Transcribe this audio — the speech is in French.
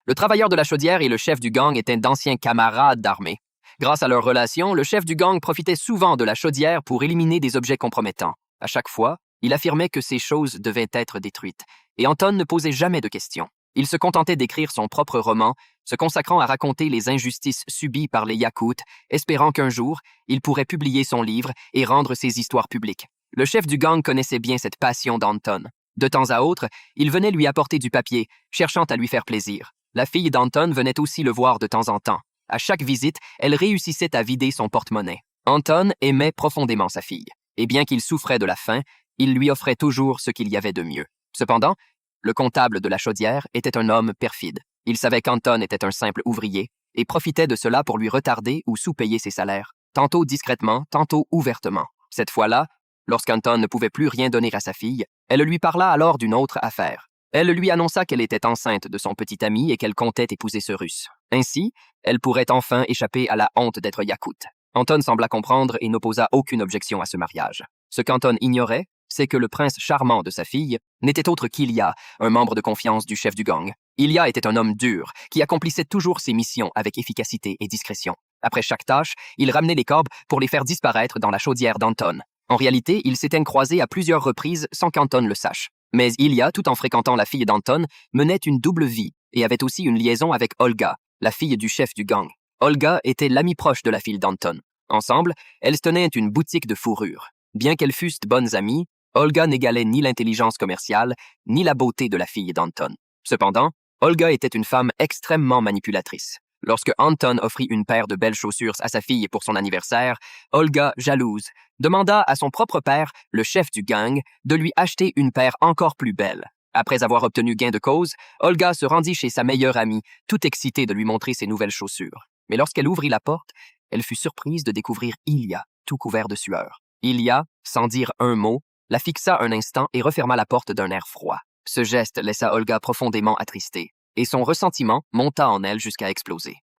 Le travailleur de la chaudière et le chef du gang étaient d'anciens camarades d'armée. Grâce à leur relation, le chef du gang profitait souvent de la chaudière pour éliminer des objets compromettants. À chaque fois, il affirmait que ces choses devaient être détruites, et Anton ne posait jamais de questions. Il se contentait d'écrire son propre roman, se consacrant à raconter les injustices subies par les Yakoutes, espérant qu'un jour, il pourrait publier son livre et rendre ses histoires publiques. Le chef du gang connaissait bien cette passion d'Anton. De temps à autre, il venait lui apporter du papier, cherchant à lui faire plaisir. La fille d'Anton venait aussi le voir de temps en temps. À chaque visite, elle réussissait à vider son porte-monnaie. Anton aimait profondément sa fille, et bien qu'il souffrait de la faim, il lui offrait toujours ce qu'il y avait de mieux. Cependant, le comptable de la chaudière était un homme perfide. Il savait qu'Anton était un simple ouvrier et profitait de cela pour lui retarder ou sous-payer ses salaires, tantôt discrètement, tantôt ouvertement. Cette fois-là, lorsqu'Anton ne pouvait plus rien donner à sa fille, elle lui parla alors d'une autre affaire. Elle lui annonça qu'elle était enceinte de son petit ami et qu'elle comptait épouser ce Russe. Ainsi, elle pourrait enfin échapper à la honte d'être Yakoute. Anton sembla comprendre et n'opposa aucune objection à ce mariage. Ce qu'Anton ignorait, c'est que le prince charmant de sa fille n'était autre qu'Ilya, un membre de confiance du chef du gang. Ilya était un homme dur, qui accomplissait toujours ses missions avec efficacité et discrétion. Après chaque tâche, il ramenait les corbes pour les faire disparaître dans la chaudière d'Anton. En réalité, ils s'étaient croisés à plusieurs reprises sans qu'Anton le sache. Mais Ilya, tout en fréquentant la fille d'Anton, menait une double vie et avait aussi une liaison avec Olga, la fille du chef du gang. Olga était l'amie proche de la fille d'Anton. Ensemble, elles tenaient une boutique de fourrure. Bien qu'elles fussent bonnes amies, Olga n'égalait ni l'intelligence commerciale, ni la beauté de la fille d'Anton. Cependant, Olga était une femme extrêmement manipulatrice. Lorsque Anton offrit une paire de belles chaussures à sa fille pour son anniversaire, Olga, jalouse, demanda à son propre père, le chef du gang, de lui acheter une paire encore plus belle. Après avoir obtenu gain de cause, Olga se rendit chez sa meilleure amie, toute excitée de lui montrer ses nouvelles chaussures. Mais lorsqu'elle ouvrit la porte, elle fut surprise de découvrir Ilya, tout couvert de sueur. Ilya, sans dire un mot, la fixa un instant et referma la porte d'un air froid. Ce geste laissa Olga profondément attristée, et son ressentiment monta en elle jusqu'à exploser.